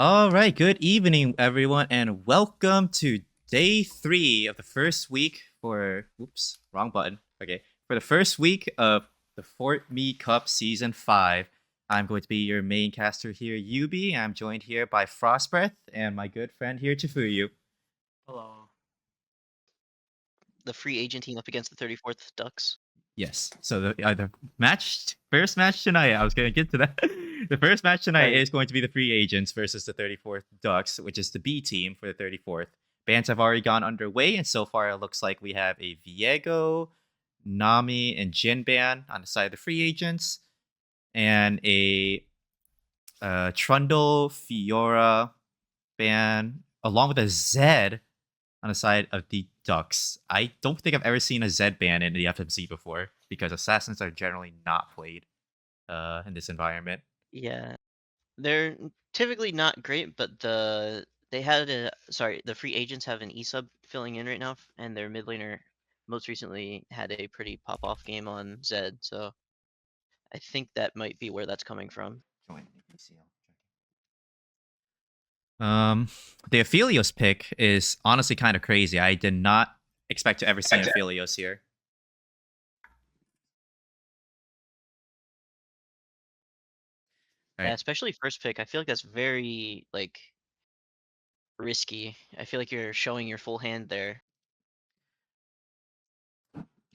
All right, good evening, everyone, and welcome to day 3 of the first week for. Oops, wrong button. Okay, for the first week of the Fort Me Cup Season 5. I'm going to be your main caster here, Yubi. I'm joined here by Frostbreath and my good friend here, Chifuyu. Hello. The free agent team up against the 34th Ducks. Yes. So the first match tonight, I was going to get to that. The first match tonight Right. is going to be the free agents versus the 34th Ducks, which is the B team for the 34th. Bands have already gone underway, and so far it looks like we have a Viego, Nami, and Jin ban on the side of the free agents, and a Trundle, Fiora ban, along with a Zed on the side of the Ducks. I don't think I've ever seen a Zed ban in the FMC before because assassins are generally not played in this environment. Yeah. They're typically not great, but the free agents have an E-sub filling in right now, and their mid laner most recently had a pretty pop-off game on Zed, so I think that might be where that's coming from. Join APCL. The Aphelios pick is honestly kind of crazy. I did not expect to ever see an Aphelios here. All Yeah, right. especially first pick. I feel like that's very, like, risky. I feel like you're showing your full hand there.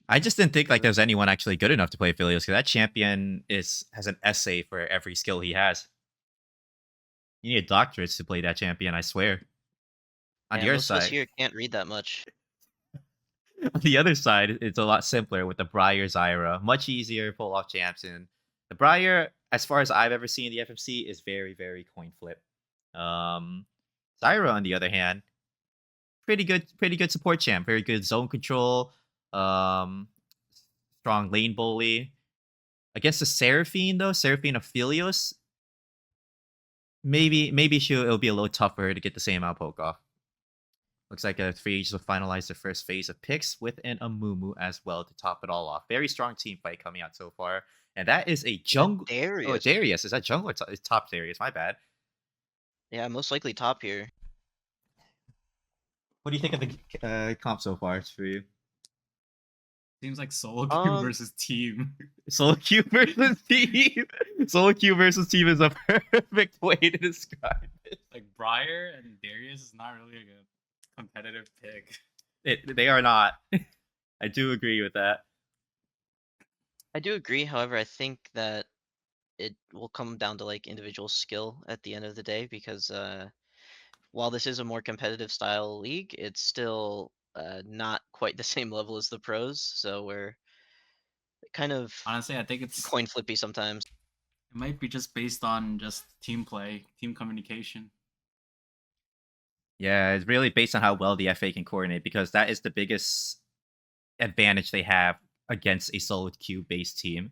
I just didn't think like So there was anyone actually good enough to play Aphelios because that champion has an essay for every skill he has. You need a doctorate to play that champion, I swear. On yeah, your most of us side, here can't read that much. on the other side, it's a lot simpler with the Briar Zyra. Much easier pull off champs. And the Briar, as far as I've ever seen in the FMC, is very, very coin flip. Um, Zyra, on the other hand, pretty good support champ. Very good zone control. Um, Strong lane bully. Against the Seraphine though, Seraphine Aphelios, maybe it'll be a little tougher to get the same amount poke off. Looks like a free agents will finalize the first phase of picks with an Amumu as well to top it all off. Very strong team fight coming out so far. And that is a A jungle. Oh, Darius. Darius. Is that jungle or it's top Darius? My bad. Yeah, most likely top here. What do you think of the comp so far for you? Seems like solo queue Um, versus team. Solo Q versus team. Solo Q versus team is a perfect way to describe it. Like Briar and Darius is not really like a competitive pick. They are not. I do agree with that. I do agree. However, I think that it will come down to like individual skill at the end of the day because while this is a more competitive style league, it's still not quite the same level as the pros. So we're kind of Honestly, I think coin flippy sometimes. it might be just based on just team play, team communication. Yeah, it's really based on how well the FA can coordinate because that is the biggest advantage they have against a solo queue based team.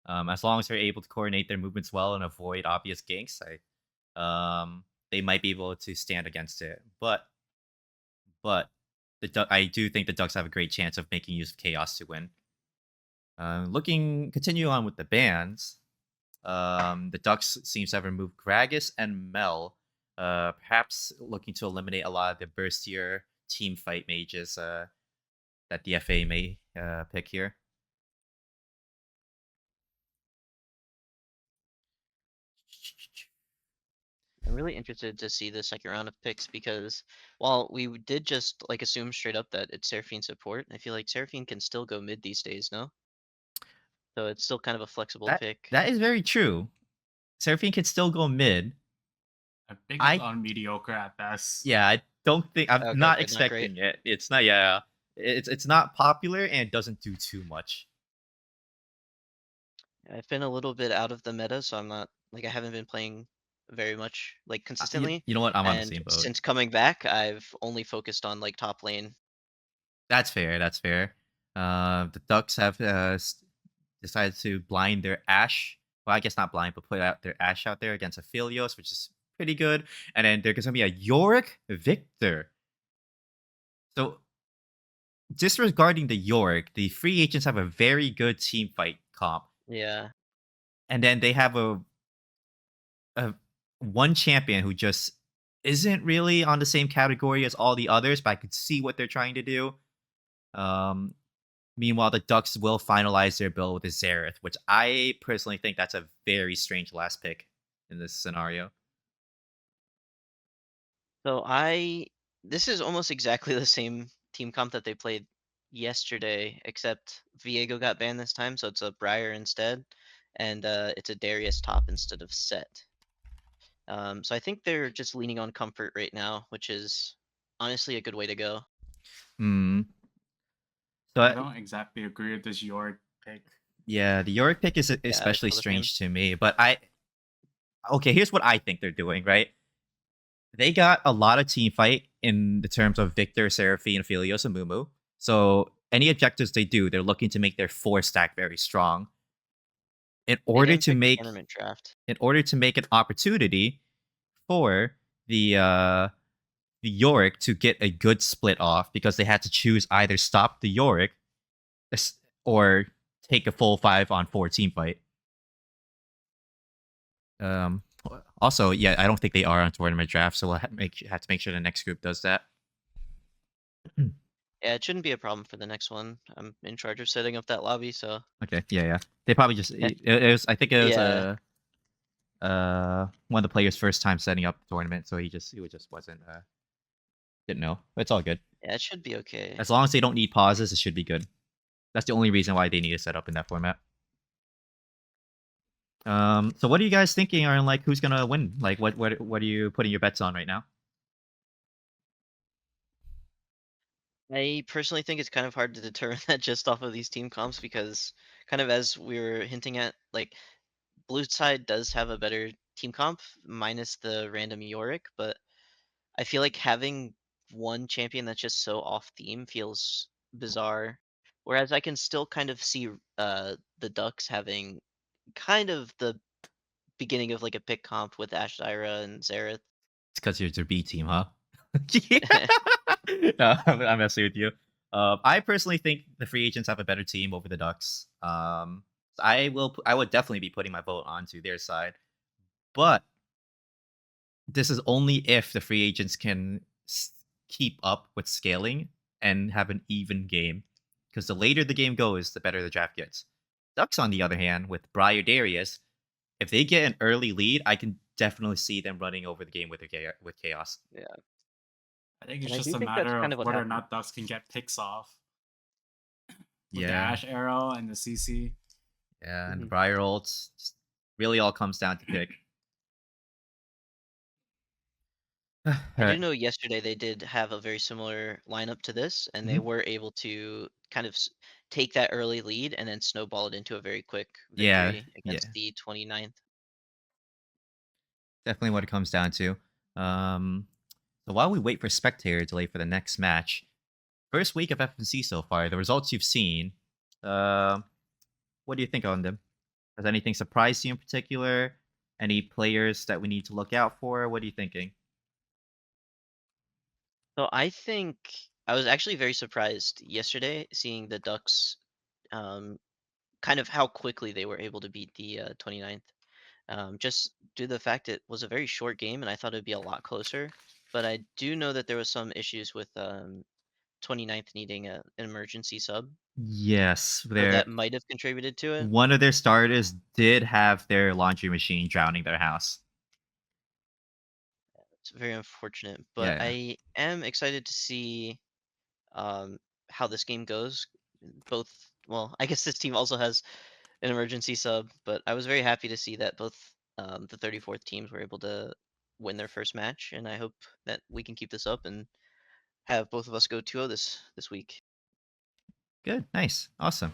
As long as they're able to coordinate their movements well and avoid obvious ganks, they might be able to stand against it. But I do think the Ducks have a great chance of making use of chaos to win. Continue on with the bans. The Ducks seems to have removed Gragas and Mel, perhaps looking to eliminate a lot of the burstier team fight mages that the FA may pick here. I'm really interested to see the second round of picks because while we did just like assume straight up that it's Seraphine support, I feel like Seraphine can still go mid these days, no? So it's still kind of a flexible pick. That is very true. Seraphine can still go mid. I think it's I on mediocre at best. Yeah, I don't think I'm Okay, not okay, not great. expecting it. It's not yeah. It's not popular and it doesn't do too much. I've been a little bit out of the meta, so I'm not like I haven't been playing very much like consistently. You know what? I'm on the And same boat. since coming back, I've only focused on like top lane. That's fair. That's fair. The Ducks have decided to blind their Ash. Well, I guess not blind, but put out their Ash out there against Aphelios, which is pretty good. And then there's gonna be a Yorick Victor. So disregarding the Yorick, the free agents have a very good team fight comp. Yeah. And then they have a one champion who just isn't really on the same category as all the others, but I could see what they're trying to do. Um, Meanwhile, the Ducks will finalize their build with a Xerath, which I personally think that's a very strange last pick in this scenario. So this is almost exactly the same team comp that they played yesterday, except Viego got banned this time, so it's a Briar instead, and it's a Darius top instead of Set. So I think they're just leaning on comfort right now, which is honestly a good way to go. Hmm. So I don't exactly agree with this Yorick pick. yeah, the Yorick pick is especially feel the same. strange to me. But okay, here's what I think they're doing. Right, they got a lot of team fight in the terms of Victor, Seraphine, Philios, and Mumu. So any objectives they do, they're looking to make their 4-stack very strong. In They order didn't to pick make tournament draft. an opportunity for the Yorick to get a good split off, because they had to choose either stop the Yorick or take a full 5-on-4 team fight. Also, yeah, I don't think they are on tournament draft, so we'll have to make sure the next group does that. Yeah, it shouldn't be a problem for the next one. I'm in charge of setting up that lobby, so Okay, yeah. They probably just it was, I think it was yeah. one of the players' first time setting up the tournament, so he just wasn't didn't know. But it's all good. Yeah, it should be okay. As long as they don't need pauses, it should be good. That's the only reason why they need to set up in that format. So what are you guys thinking on like who's gonna win? Like what are you putting your bets on right now? I personally think it's kind of hard to determine that just off of these team comps because kind of as we were hinting at, like blue side does have a better team comp minus the random Yorick, but I feel like having one champion that's just so off theme feels bizarre. Whereas I can still kind of see the Ducks having kind of the beginning of like a pick comp with Ashzyra and Xerath. It's because you're their B team, huh? Yeah. No, I'm messing with you. I personally think the free agents have a better team over the Ducks. I would definitely be putting my vote onto their side, but this is only if the free agents can keep up with scaling and have an even game. Because the later the game goes, the better the draft gets. Ducks, on the other hand, with Briar Darius, if they get an early lead, I can definitely see them running over the game with chaos. Yeah. I think it's And I just do a think that's matter kind of of what whether or happened. not Ducks can get picks off with the Yeah, Ash Arrow and the CC. yeah, and Mhm. Briar ults just really all comes down to pick. I do Alright. know yesterday they did have a very similar lineup to this, and they Mhm. were able to kind of take that early lead and then snowball it into a very quick Yeah, victory yeah, against the 29th. definitely what it comes down to. So while we wait for spectator delay for the next match, first week of FNC so far, the results you've seen, uh, what do you think on them? Has anything surprised you in particular? Any players that we need to look out for? What are you thinking? So I think I was actually very surprised yesterday seeing the Ducks kind of how quickly they were able to beat the 29th. Just due to the fact it was a very short game and I thought it'd be a lot closer. But I do know that there was some issues with 29th needing an emergency sub. Yes, So their that might have contributed to it. one of their starters did have their laundry machine drowning their house. It's very unfortunate, but Yeah, I am excited to see um, how this game goes. Both, well, I guess this team also has an emergency sub, but I was very happy to see that both the 34th teams were able to win their first match, and I hope that we can keep this up and have both of us go 2-0 this week. good, nice, awesome.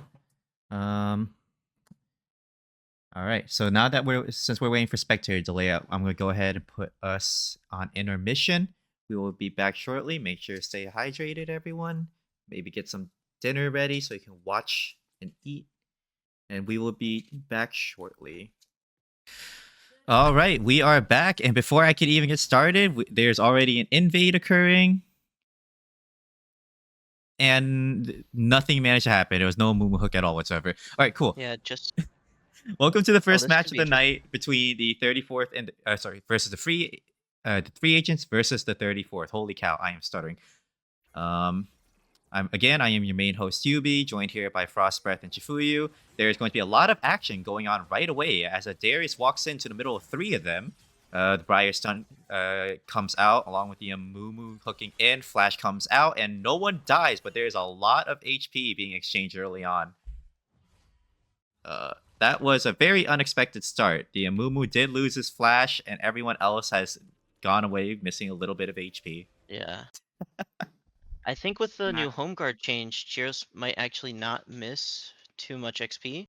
All right. So now that since we're waiting for spectator delay, I'm gonna go ahead and put us on intermission. We will be back shortly. Make sure to stay hydrated, everyone. Maybe get some dinner ready so you can watch and eat. And we will be back shortly. All right, we are back, and before I could even get started, there's already an invade occurring, and nothing managed to happen. There was no Mumu hook at all whatsoever. All right, cool. Yeah, just Welcome to the first this match should of be the interesting. night between the 34th and versus the free agents versus the 34th. Holy cow, I am stuttering. I am your main host Yubi, joined here by Frostbreath and Chifuyu. There's going to be a lot of action going on right away as a Darius walks into the middle of three of them. The Briar Stun comes out along with the Amumu hooking in. Flash comes out and no one dies, but there's a lot of HP being exchanged early on. That was a very unexpected start. The Amumu did lose his Flash, and everyone else has gone away missing a little bit of HP. Yeah. I think with the new Nah. home guard change, Chiros might actually not miss too much XP.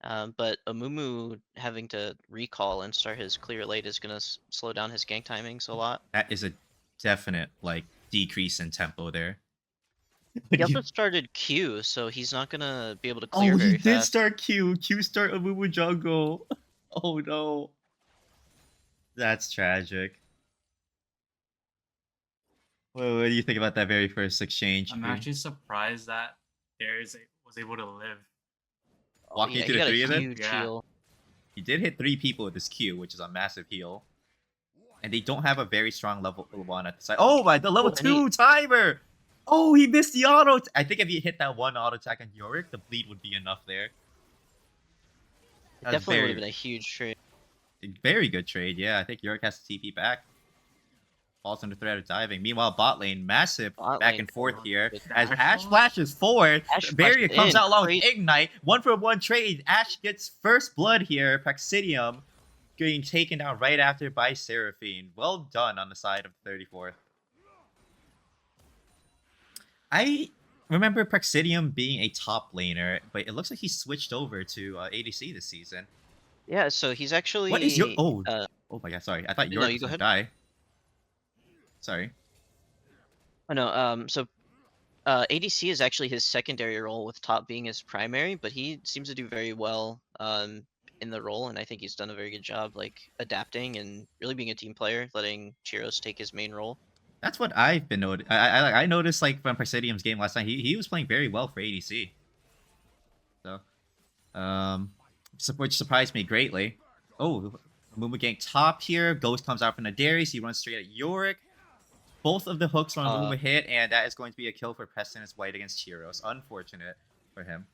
But Amumu having to recall and start his clear late is gonna slow down his gank timings a lot. That is a definite decrease in tempo there. He also started Q, so he's not gonna be able to clear very he did fast. start Q. Q start Amumu jungle. Oh no. That's tragic. What do you think about that very first exchange? I'm actually surprised that Darius was able to live. Walking Yeah, into he the got a three of them? huge Yeah. heal. He did hit 3 people with his Q, which is a massive heal. And they don't have a very strong level 1 at the side. Oh my, the level Oh, and 2 timer! Oh, he missed the auto. I think if he hit that one auto attack on Yorick, the bleed would be enough there. It That was definitely would have been a huge trade. very good trade, yeah. I think Yorick has to TP back. Falls under threat of diving. Meanwhile, bot lane, massive Bot back lane and forth forward here. with As Ash Ash flash. flashes forward, Ash Barrier flashed comes in, out along with crazy. Ignite. 1-for-1 trade. Ash gets first blood here. Praxidium getting taken down right after by Seraphine. Well done on the side of the 34th. I remember Praxidium being a top laner, but it looks like he switched over to ADC this season. Yeah, so he's actually. What is your... Oh, uh, oh my god, sorry. I thought no, Yorick you was go gonna ahead. die. Sorry. Oh no. So ADC is actually his secondary role, with top being his primary, but he seems to do very well in the role, and I think he's done a very good job like adapting and really being a team player, letting Chiros take his main role. That's what I've been noticing. I noticed like from Praxidium's game last night, he was playing very well for ADC. So, which surprised me greatly. Oh, Amumu gank top here. Ghost comes out from the Darius. He runs straight at Yorick. Both of the hooks from Amumu hit, and that is going to be a kill for Preston as White against Chiros. Unfortunate for him.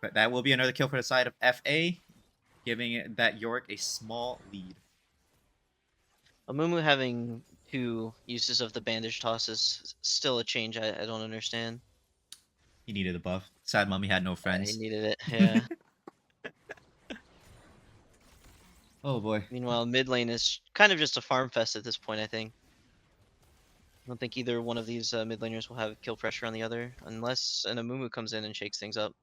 But that will be another kill for the side of FA, giving that Yorick a small lead. Amumu having 2 uses of the bandage toss is still a change I don't understand. He needed a buff. Sad Mummy had no He friends. needed it, yeah. Oh boy. Meanwhile, mid lane is kind of just a farm fest at this point, I think. I don't think either one of these mid laners will have kill pressure on the other, unless an Amumu comes in and shakes things up.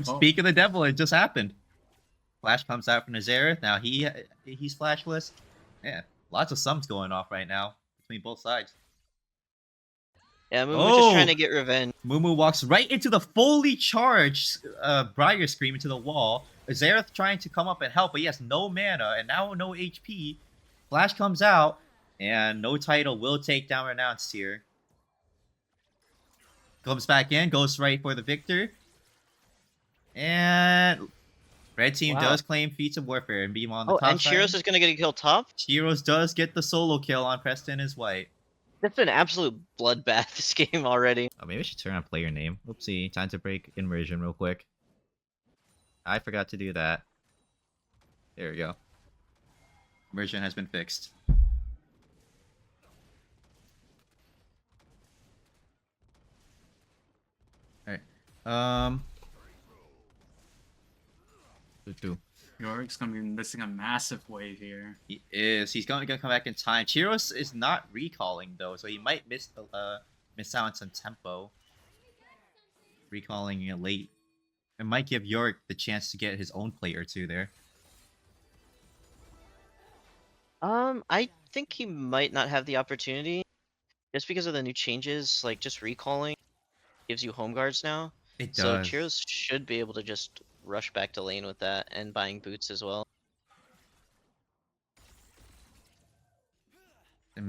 Speak of the devil, it just happened. Flash comes out from Nazareth. Now he's flashless. Yeah, lots of sums going off right now between both sides. Yeah, Amumu just trying Oh! to get revenge. Mumu walks right into the fully charged Briar Scream into the wall. Azareth trying to come up and help, but he has no mana and now no HP. Flash comes out, and no title will take down Renounced here. Comes back in, goes right for the victor. And red team Wow. does claim feats of warfare and beam on the Oh, top and side. Chiros is gonna get a kill top? Chiros does get the solo kill on Preston as White. That's an absolute bloodbath this game already. Oh, maybe I should turn on player name. Oopsie, time to break immersion real quick. I forgot to do that. There we go. Immersion has been fixed. Alright. Yorick's gonna be missing a massive wave here. He is. He's going to come back in time. Chiros is not recalling though, so he might miss out on some tempo. Recalling it late. It might give Yorick the chance to get his own plate or two there. I think he might not have the opportunity, just because of the new changes. Like just recalling gives you home guards now, It so does. Chiros should be able to just rush back to lane with that and buying boots as well. The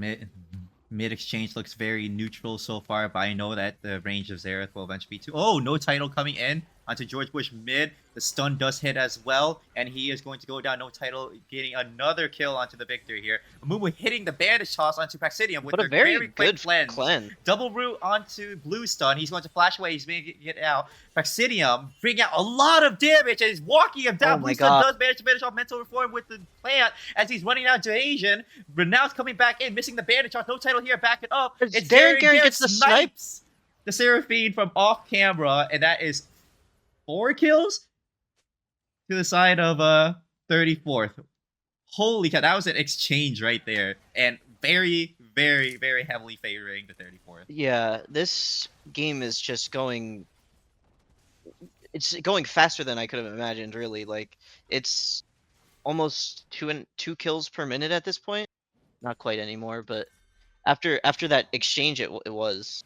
mid exchange looks very neutral so far, but I know that the range of Zareth will eventually be too. Oh, no title coming in. onto George Bush mid. The stun does hit as well, and he is going to go down, no title, getting another kill onto the victor here. Amumu hitting the bandage toss onto Praxidium with What a their very quick good cleanse. Double root onto blue stun. He's going to flash away. He's going to get out. Praxidium bringing out a lot of damage, and he's walking him down. Oh Blue my stun God. does manage to finish off mental reform with the plant as he's running out to Asian. Renown's coming back in, missing the bandage toss. No title here, backing up. It's Darren Gary gets the snipes the Seraphine from off camera, and that is 4 kills to the side of 34th. Holy cow, that was an exchange right there, and very, very, very heavily favoring the 34th. Yeah, this game is just going. It's going faster than I could have imagined. Really, like it's almost two kills per minute at this point. Not quite anymore, but after that exchange, it was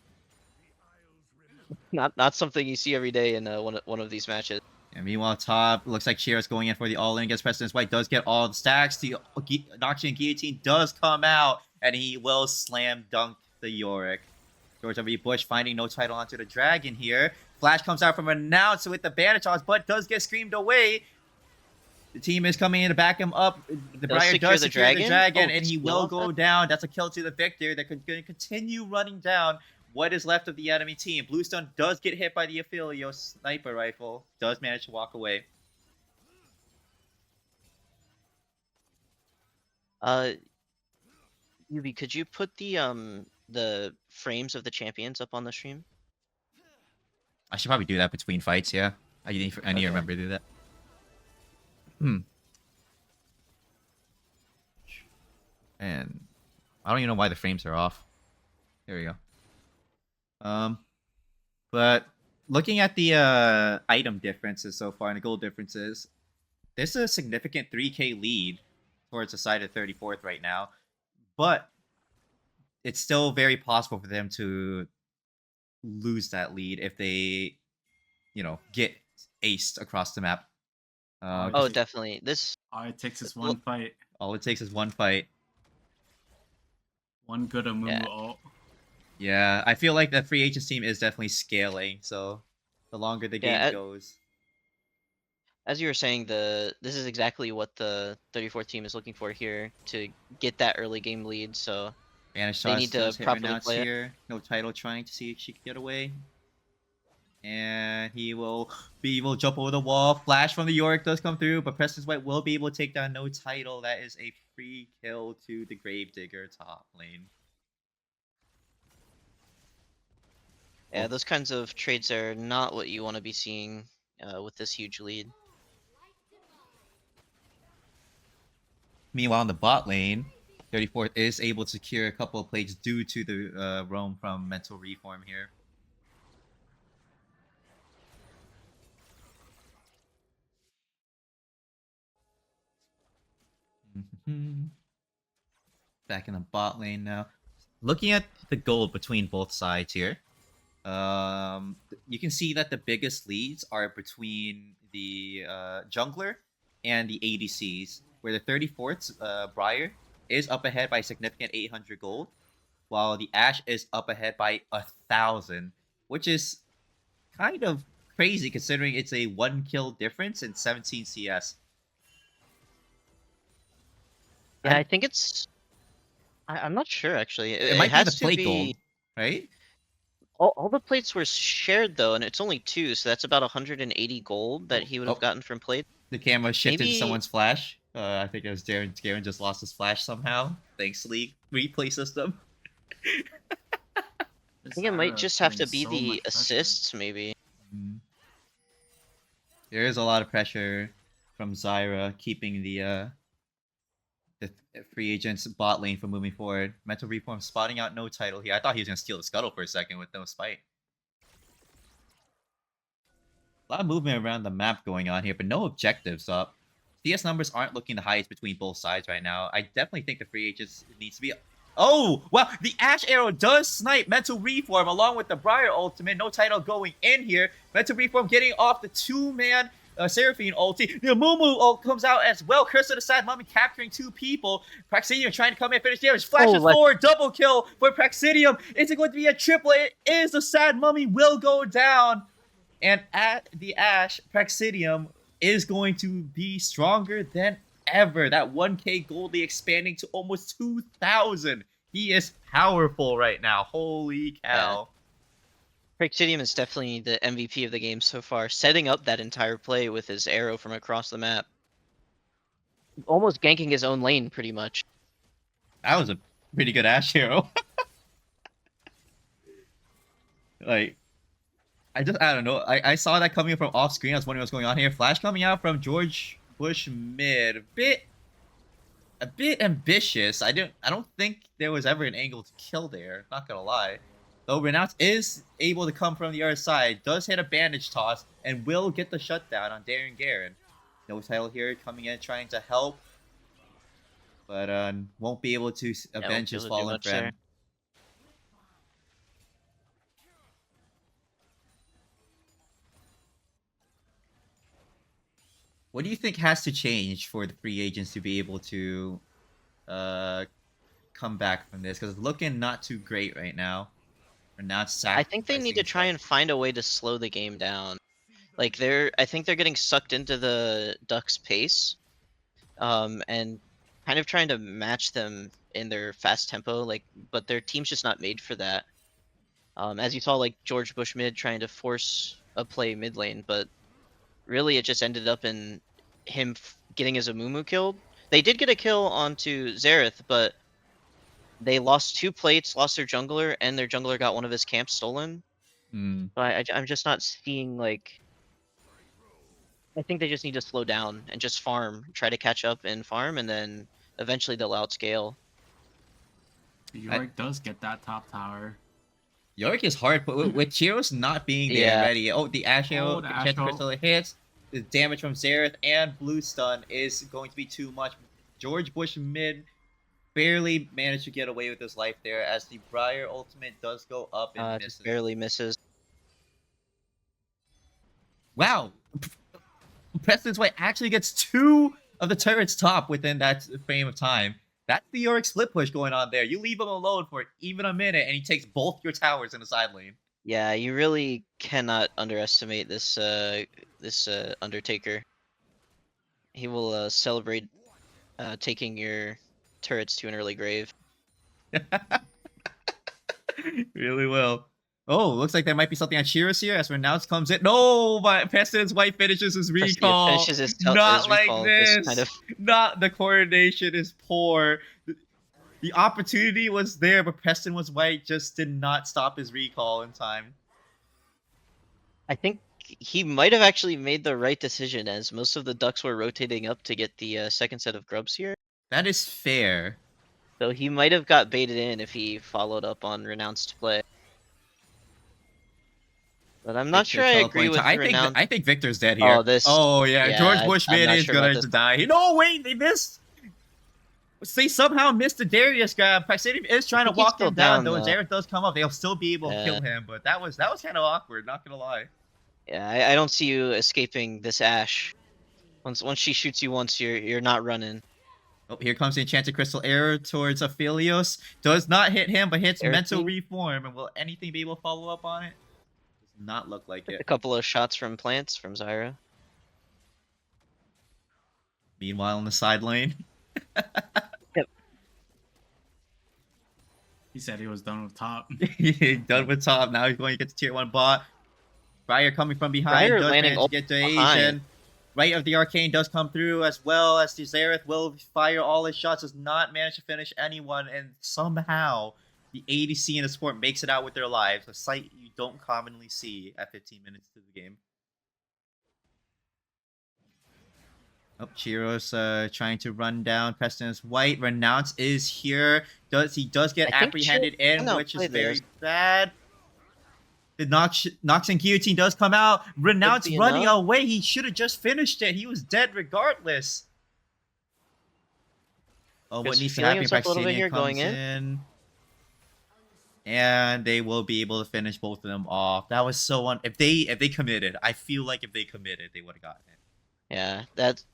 not something you see every day in one of these matches. And meanwhile, top looks like Shira's going in for the all-in against President's White. Does get all the stacks. The Noxian Guillotine does come out, and he will slam dunk the Yorick. George W. Bush finding no title onto the Dragon here. Flash comes out from Renounce with the bandage toss, but does get screamed away. The team is coming in to back him up. The Briar does secure the Dragon, and he will go down. That's a kill to the Victor. They're going to continue running down what is left of the enemy team. Bluestone does get hit by the Aphilio sniper rifle. Does manage to walk away. Yubi, could you put the frames of the champions up on the stream? I should probably do that between fights, yeah. I need to remember to do that. And I don't even know why the frames are off. There we go. But looking at the item differences so far and the gold differences, there's a significant 3k lead towards the side of 34th right now. But it's still very possible for them to lose that lead if they, get aced across the map. Oh, definitely. All it takes is one fight. All it takes is one fight. One good Amumu Yeah. ult. Yeah, I feel like the free agents team is definitely scaling, so the longer the game Yeah, goes. As you were saying, this is exactly what the 34th team is looking for here to get that early game lead. So Vanish they Toss need to does hit properly Renounce play it. here. No title trying to see if she can get away. And he will be able to jump over the wall. Flash from the Yorick does come through, but Preston's White will be able to take down no title. That is a free kill to the Gravedigger top lane. Yeah, those kinds of trades are not what you want to be seeing with this huge lead. Meanwhile, in the bot lane, 34th is able to secure a couple of plates due to the roam from Mental Reform here. Back in the bot lane now. Looking at the gold between both sides here, you can see that the biggest leads are between the jungler and the ADCs, where the 34th's Briar is up ahead by a significant 800 gold, while the Ashe is up ahead by 1,000, which is kind of crazy considering it's a 1 kill difference in 17 CS. Yeah, I think it's. I'm not sure actually. It might be has the to plate be. gold, right? All the plates were shared though, and it's only 2, so that's about 180 gold that he would have gotten from plate. The camera shifted Maybe- someone's flash. I think it was Darren. Darren just lost his flash somehow. Thanks, League replay system. I think it might just have to be the assists, maybe. There is a lot of pressure from Zyra keeping the free agents bot lane from moving forward. Mental Reform spotting out no title here. I thought he was gonna steal the scuttle for a second with no spite. A lot of movement around the map going on here, but no objectives up. CS numbers aren't looking the highest between both sides right now. I definitely think the free agents needs to be. Oh, wow, the Ashe Arrow does snipe Mental Reform along with the Briar ultimate. No title going in here. Mental Reform getting off the 2-man Seraphine ulti. The Amumu ult comes out as well. Curse of the Sad Mummy capturing 2 people. Praxidium trying to come in, finish damage. Flashes forward, double kill for Praxidium. Is it going to be a triple? It is. The Sad Mummy will go down. And at the Ash, Praxidium is going to be stronger than ever. That 1k Goldie expanding to almost 2,000. He is powerful right now. Holy cow. Praxidium is definitely the MVP of the game so far, setting up that entire play with his arrow from across the map. Almost ganking his own lane, pretty much. That was a pretty good Ash hero. Like, I don't know. I saw that coming from off screen. I was wondering what's going on here. Flash coming out from George Bush mid. A bit ambitious. I don't think there was ever an angle to kill there. Not gonna lie. Though Renounce is able to come from the other side, does hit a bandage toss, and will get the shutdown on Darren Garen. No title here coming in trying to help. But won't be able to avenge his fallen friend. There. What do you think has to change for the free agents to be able to come back from this? Because it's looking not too great right now. Or not I think they need to try and find a way to slow the game down. Like I think they're getting sucked into the Ducks' pace, and kind of trying to match them in their fast tempo. But their team's just not made for that. As you saw, like George Bush mid trying to force a play mid lane, but really it just ended up in him getting his Amumu killed. They did get a kill onto Xerath, but they lost 2 plates, lost their jungler, and their jungler got one of his camps stolen. So I'm just not seeing, like... I think they just need to slow down and just farm. Try to catch up and farm, and then eventually they'll outscale. Yorick does get that top tower. Yorick is hard, but with Chiros not being there ready. Oh, the Ash Arrow, the Enchanted Crystal hits. The damage from Xerath and Blue Stun is going to be too much. George Bush mid barely managed to get away with his life there as the Briar ultimate does go up and misses. Just barely misses. Wow. Preston's White actually gets 2 of the turrets top within that frame of time. That's the Yorick split push going on there. You leave him alone for even a minute and he takes both your towers in the side lane. Yeah, you really cannot underestimate this Undertaker. He will celebrate taking your turrets to an early grave. Really will. Oh, looks like there might be something on Chiros here as Renounce comes in. No, but Pestilence White finishes his recall. Finishes his Not his like recall, this. kind of... Not the coordination is poor. The opportunity was there, but Pestilence White just did not stop his recall in time. I think he might have actually made the right decision, as most of the Ducks were rotating up to get the second set of grubs here. That is fair. So he might have got baited in if he followed up on Renounced play. But I'm not sure I agree with Renounced. I think Victor's dead here. Oh, yeah. George Bushman is going to die. No, wait, they missed. They somehow missed the Darius grab. Praxidium is trying to walk him down, though. Xerath does come up. They'll still be able to kill him, but that was kind of awkward, not going to lie. Yeah, I don't see you escaping this Ashe. Once she shoots you once, you're not running. Oh, here comes the Enchanted Crystal Arrow towards Aphelios. Does not hit him, but hits Mental Reform. And will anything be able to follow up on it? Does not look like it. A couple of shots from plants from Zyra. Meanwhile, in the side lane. Yep. He said he was done with top. Done with top. Now he's going to get to tier 1 bot. Briar coming from behind. Briar does landing manage to get to Asian. Right of the Arcane does come through, as well as the Xerath will fire all his shots. Does not manage to finish anyone. And somehow, the ADC and the support makes it out with their lives. A sight you don't commonly see at 15 minutes to the game. Oh, Chiros trying to run down Pestilence White. Renounce is here. He does get apprehended in, which is very bad. The Nox and Guillotine does come out. Renounce running away. He should have just finished it. He was dead regardless. Oh, what needs to happen? Praxidium comes in. And they will be able to finish both of them off. That was so if they committed, I feel like if they committed, they would have gotten it. Yeah,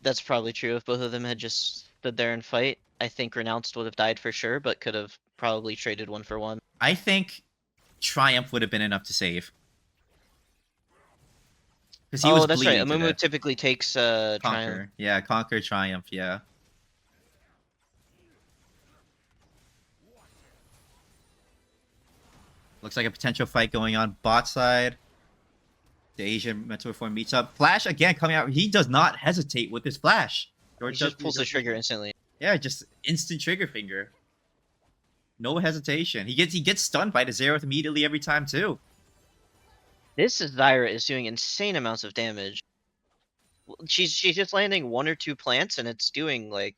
that's probably true. If both of them had just stood there and fight, I think Renounced would have died for sure, but could have probably traded 1 for 1. I think Triumph would have been enough to save. Because he was Oh, that's right. bleeding to Amumu death. typically takes Triumph. Conquer. Yeah, Conquer, Triumph, yeah. Looks like a potential fight going on bot side. The Asian Mental Reform meets up. Flash again coming out. He does not hesitate with his flash. He just pulls the trigger instantly. Yeah, just instant trigger finger. No hesitation. He gets stunned by the Xerath immediately every time too. This Zyra is doing insane amounts of damage. She's just landing 1 or 2 plants, and it's doing like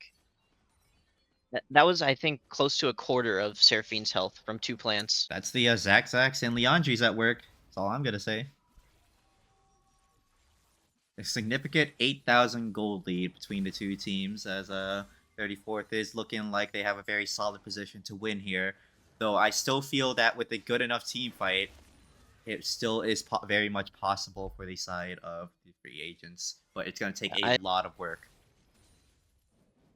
that was, I think, close to a quarter of Seraphine's health from 2 plants. That's the Zaxax and Leandries at work. That's all I'm gonna say. A significant 8,000 gold lead between the two teams, as 34th is looking like they have a very solid position to win here. Though I still feel that with a good enough team fight, it still is very much possible for the side of the free agents. But it's going to take a lot of work.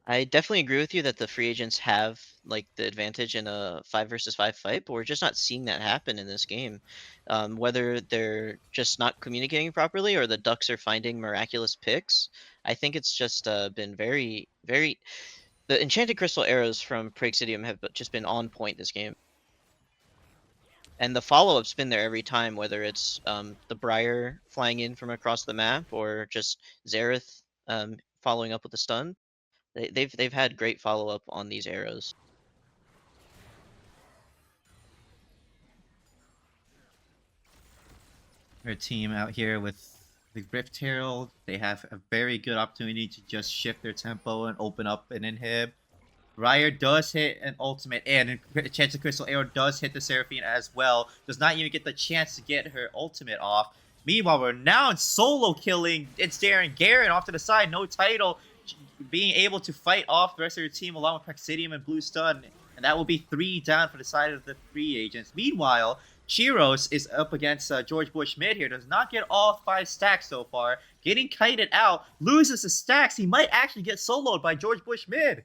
I definitely agree with you that the free agents have like the advantage in a 5 versus 5 fight, but we're just not seeing that happen in this game. Whether they're just not communicating properly or the Ducks are finding miraculous picks, I think it's just been very, very. The Enchanted Crystal arrows from Praexidium have just been on point this game. And the follow-up's been there every time, whether it's the Briar flying in from across the map or just Xerath following up with a stun. They've had great follow-up on these arrows. Their team out here with the Rift Herald, they have a very good opportunity to just shift their tempo and open up an inhib. Briar does hit an ultimate, and Enchanted Crystal Arrow does hit the Seraphine as well. Does not even get the chance to get her ultimate off. Meanwhile, we're now solo killing. It's Darren Garen off to the side, no title, being able to fight off the rest of your team along with Praexidium and Blue Stun. And that will be 3 down for the side of the free agents. Meanwhile, Chiros is up against George Bush mid here. Does not get all 5 stacks so far. Getting kited out. Loses the stacks. He might actually get soloed by George Bush mid.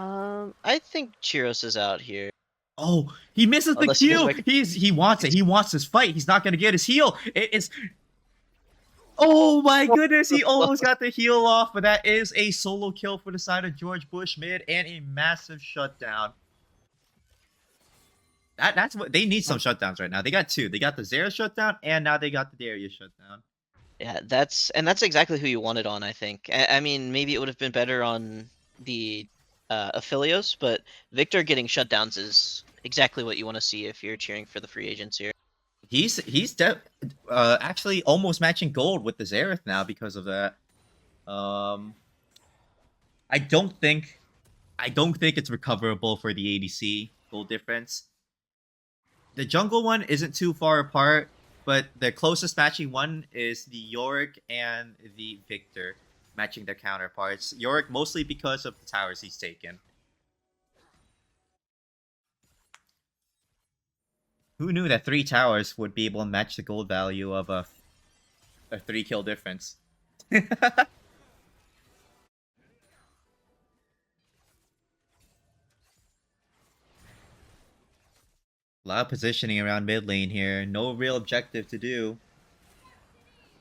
I think Chiros is out here. Oh, he misses the Unless he Q. goes He wants it. He wants this fight. He's not going to get his heal. It's... Oh my goodness, he almost got the heal off, but that is a solo kill for the side of George Bush mid and a massive shutdown. That's what they need, some shutdowns right now. They got 2. They got the Xerath shutdown, and now they got the Darius shutdown. Yeah, that's exactly who you wanted on, I think. I mean, maybe it would have been better on the Aphelios, but Victor getting shutdowns is exactly what you want to see if you're cheering for the free agents here. He's actually almost matching gold with the Xerath now because of that. I don't think it's recoverable for the ADC gold difference. The jungle one isn't too far apart, but the closest matching one is the Yorick and the Victor matching their counterparts. Yorick mostly because of the towers he's taken. Who knew that 3 towers would be able to match the gold value of a 3 kill difference? A lot of positioning around mid lane here. No real objective to do.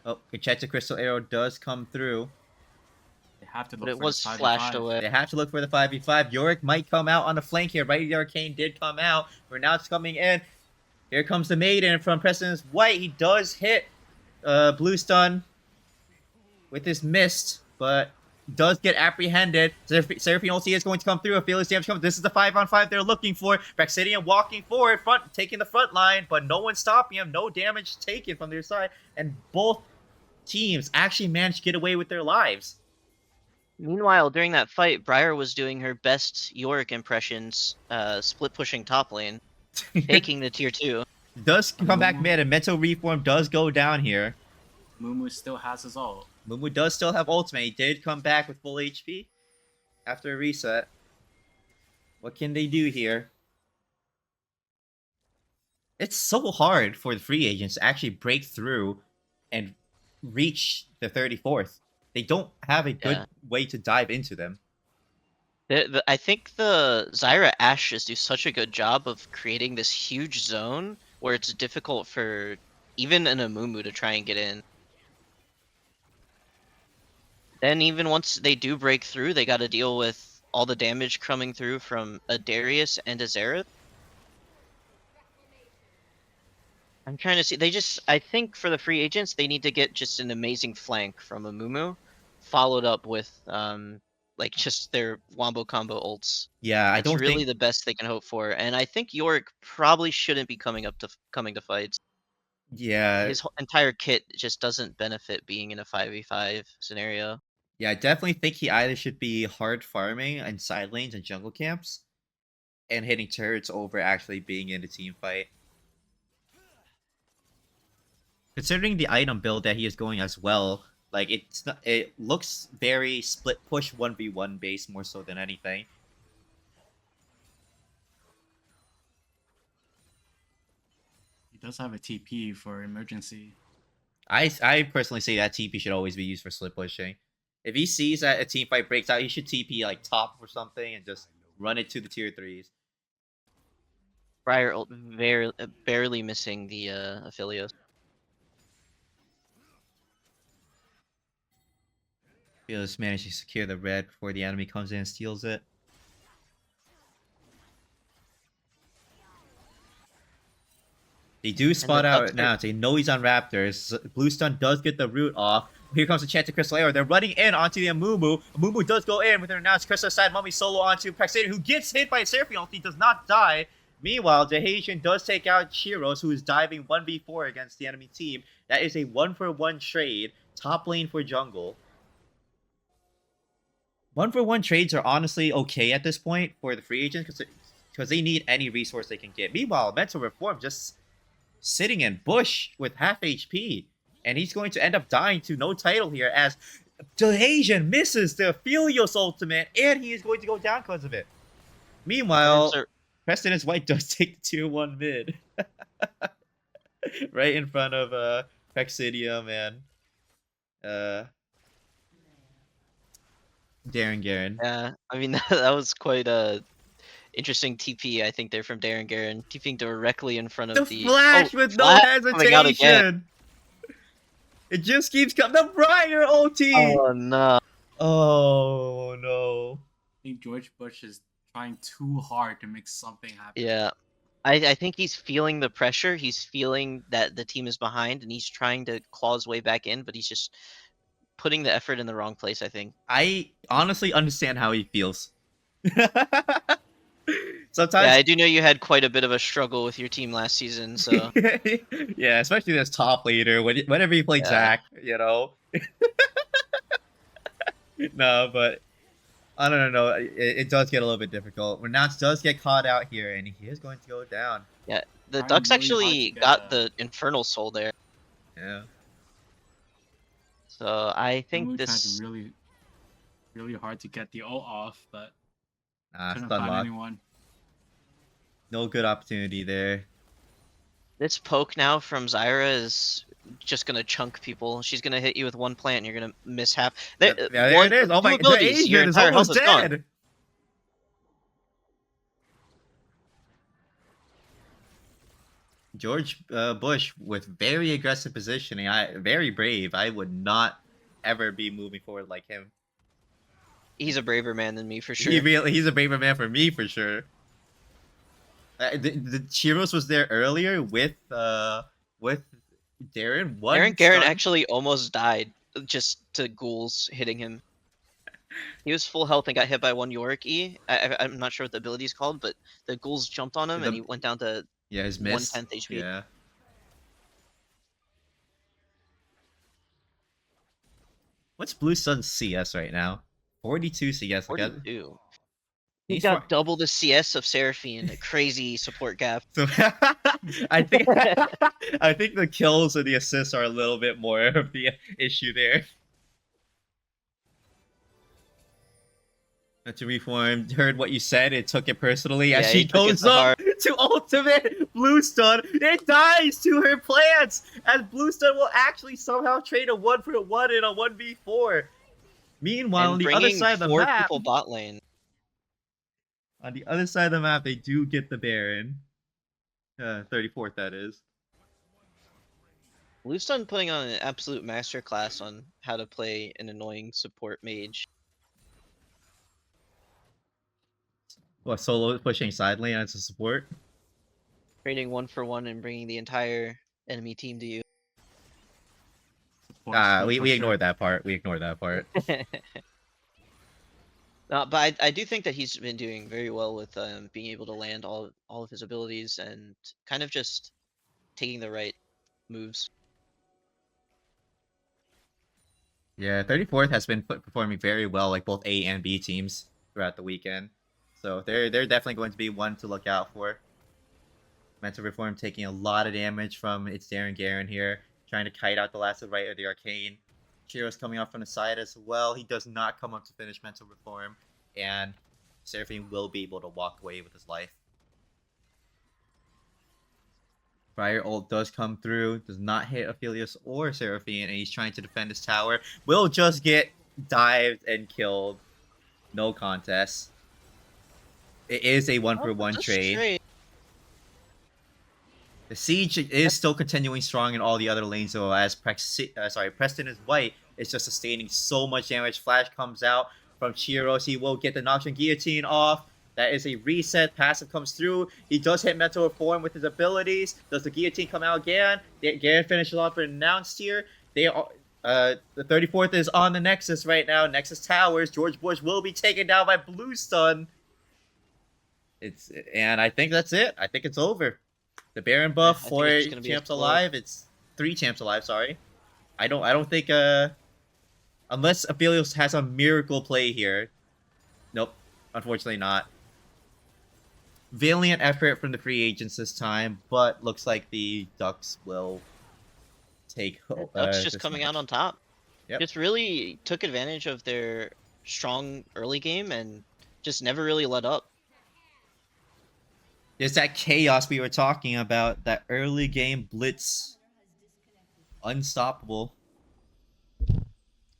Oh, Enchanted Crystal Arrow does come through. They have to look But it for was the 5v5. flashed away. They have to look for the 5v5. Yorick might come out on the flank here. Right, the Arcane did come out. But now it's coming in. Here comes the Maiden from President's White. He does hit Blue Stun with his mist, but does get apprehended. Seraphine ulti is going to come through. Aphelios damage comes. This is the 5-on-5 they're looking for. Praexidium walking forward, taking the front line, but no one stopping him. No damage taken from their side. And both teams actually managed to get away with their lives. Meanwhile, during that fight, Briar was doing her best Yorick impressions, split pushing top lane, taking the tier 2. Does come back mid, and Mental Reform does go down here. Mumu still has his ult. Mumu does still have ultimate. He did come back with full HP after a reset. What can they do here? It's so hard for the free agents to actually break through and reach the 34th. They don't have a good way to dive into them. I think the Zyra Ashes do such a good job of creating this huge zone where it's difficult for even an Amumu to try and get in. Then even once they do break through, they got to deal with all the damage coming through from a Darius and a Xerath. I'm trying to see. I think for the free agents, they need to get just an amazing flank from a Mumu, followed up with like just their wombo combo ults. Yeah, I That's don't really think. the best they can hope for. And I think Yorick probably shouldn't be coming to fights. Yeah, His entire kit just doesn't benefit being in a 5v5 scenario. yeah, I definitely think he either should be hard farming in side lanes and jungle camps, and hitting turrets over actually being in a team fight. Considering the item build that he is going as well, like it looks very split push 1v1 based more so than anything. He does have a TP for emergency. I personally say that TP should always be used for split pushing. If he sees that a team fight breaks out, he should TP like top or something and just run it to the tier 3s. Briar ult barely missing the Aphelios. Fearless managed to secure the red before the enemy comes in and steals it. They do spot out now. They know he's on Raptors. Blue Stun does get the root off. Here comes the chance to Crystal Arrow. They're running in onto the Amumu. Amumu does go in with an announced Crystal side Mummy solo onto Praxator, who gets hit by a Seraphine ulti, does not die. Meanwhile, Dehasian does take out Chiros, who is diving 1v4 against the enemy team. That is a 1-for-1 trade. Top lane for jungle. 1-for-1 trades are honestly okay at this point for the free agents because they need any resource they can get. Meanwhile, Mental Reform just sitting in bush with half HP, and he's going to end up dying to no title here as Dehasian misses the Aphelios ultimate, and he is going to go down because of it. Meanwhile, Preston White does take the tier 1 mid. Right in front of Praxidium and Darren Garen. Yeah, I mean that was quite a interesting TP. I think they're from Darren Garen, TPing directly in front of The flash with no hesitation. It just keeps coming. The Briar ulti. Oh no. Oh no. I think George Bush is trying too hard to make something happen. Yeah. I think he's feeling the pressure. He's feeling that the team is behind, and he's trying to claw his way back in, but he's just putting the effort in the wrong place, I think. I honestly understand how he feels. Sometimes. Yeah, I do know you had quite a bit of a struggle with your team last season, so. Yeah, especially this top leader. Whenever you play Zac, you know. No, but I don't know. It does get a little bit difficult. Renounce does get caught out here, and he is going to go down. Yeah, the Ducks actually got the Infernal Soul there. Yeah. So I think this tried really hard to get the ult off, but couldn't find anyone. No good opportunity there. This poke now from Zyra is just gonna chunk people. She's gonna hit you with one plant, and you're gonna miss half. There it is. Oh my god, your entire health is dead. George Bush with very aggressive positioning. Very brave. I would not ever be moving forward like him. He's a braver man than me for sure. He's a braver man for me for sure. The Chiros was there earlier with Darren. Darren Garen actually almost died just to ghouls hitting him. He was full health and got hit by one Yorick E. I'm not sure what the ability is called, but the ghouls jumped on him and he went down to his miss. 1/10 HP. Yeah. What's Blue Sun's CS right now? 42 CS. 42. He got double the CS of Seraphine. A crazy support gap. So I think the kills and the assists are a little bit more of the issue there. To Reform heard what you said, it took it personally as she goes up to ultimate Blue Stun. It dies to her plants as Blue Stun will actually somehow trade a 1-for-1 in a 1v4. Meanwhile, on the other side of the map, people bot lane. On the other side of the map, they do get the Baron. 34th, that is. Bluestone putting on an absolute masterclass on how to play an annoying support mage. What, solo pushing side lane as a support? Trading 1-for-1 and bringing the entire enemy team to you. Support skill We pusher. ignored that part. We ignored that part. No, but I do think that he's been doing very well with being able to land all of his abilities and kind of just taking the right moves. Yeah, 34th has been performing very well, like both A and B teams throughout the weekend. So they're definitely going to be one to look out for. Mental Reform taking a lot of damage from its Darren Garen here, trying to kite out the last of right of the Arcane. Chiro's coming off from the side as well. He does not come up to finish Mental Reform, and Seraphine will be able to walk away with his life. Fire ult does come through, does not hit Aphelios or Seraphine, and he's trying to defend his tower. Will just get dived and killed. No contest. It is a 1-for-1 Just trade. The siege is still continuing strong in all the other lanes, though, as Preston is white. It's just sustaining so much damage. Flash comes out from Chiros. He will get the Noxian Guillotine off. That is a reset. Passive comes through. He does hit Mental Reform with his abilities. Does the Guillotine come out again? Garen finishes off for announced here. They are, the 34th is on the Nexus right now. Nexus Towers. George Bush will be taken down by Bluestun. And I think that's it. I think it's over. The Baron buff I think for it's just gonna be a champs slow- alive. It's 3 champs alive. Sorry, I don't think unless Aphelios has a miracle play here. Nope, unfortunately not. Valiant effort from the free agents this time, but looks like the Ducks will take. Ducks just this coming match. out on top. Yep. Just really took advantage of their strong early game and just never really let up. It's that chaos we were talking about. That early game blitz, unstoppable.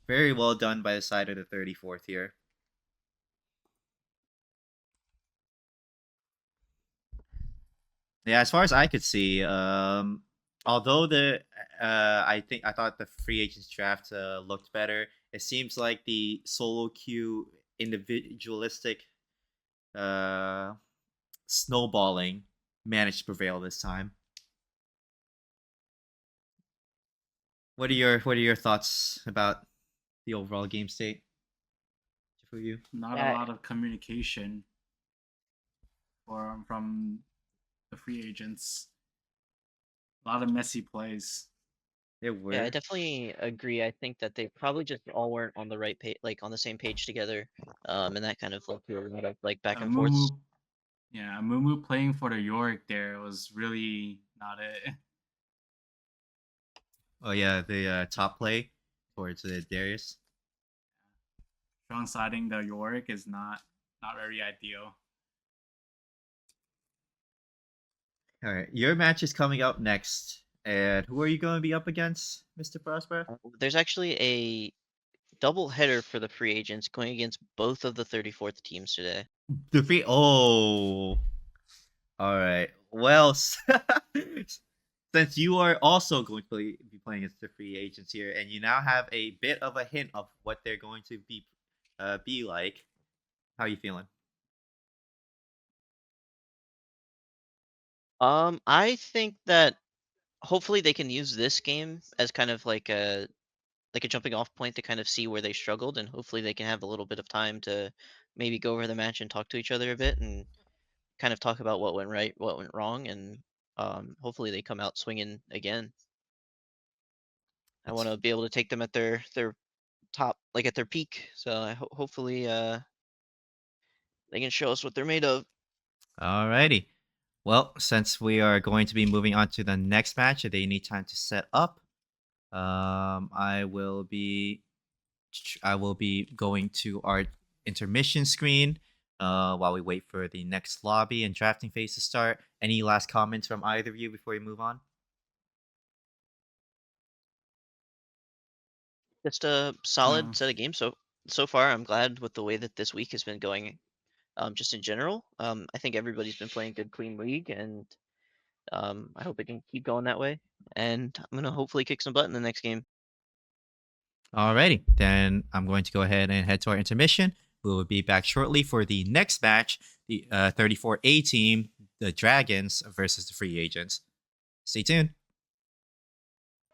Very well done by the side of the 34th here. Yeah, as far as I could see, although I thought the free agents draft looked better. It seems like the solo queue individualistic snowballing managed to prevail this time. What are your thoughts about the overall game state for you? Not Yeah. a lot of communication from the free agents. A lot of messy plays. It were. Yeah, I definitely agree. I think that they probably just all weren't on the right page, like on the same page together. And that kind of led to a lot of like back and forth. Mumu playing for the York there was really not it. Oh yeah, the top play towards Darius. Strong siding the York is not very ideal. All right, your match is coming up next, and who are you going to be up against, Mr. Prosper? There's actually a double header for the free agents going against both of the 34th teams today. The free. Oh. All right. Well, since you are also going to be playing as the free agents here, and you now have a bit of a hint of what they're going to be like, how are you feeling? I think that hopefully they can use this game as kind of like a jumping off point to kind of see where they struggled, and hopefully they can have a little bit of time to maybe go over the match and talk to each other a bit and kind of talk about what went right, what went wrong, and hopefully they come out swinging again. I want to be able to take them at their top, like at their peak. So I hopefully they can show us what they're made of. Alrighty. Well, since we are going to be moving on to the next match, they need time to set up. I will be going to our intermission screen while we wait for the next lobby and drafting phase to start. Any last comments from either of you before we move on? Just a solid set of games so far. I'm glad with the way that this week has been going. Just in general, I think everybody's been playing good, clean league, and I hope it can keep going that way. and I'm gonna hopefully kick some butt in the next game. Alrighty, then I'm going to go ahead and head to our intermission. We will be back shortly for the next match, the 34A team, the Dragons versus the Free Agents. Stay tuned.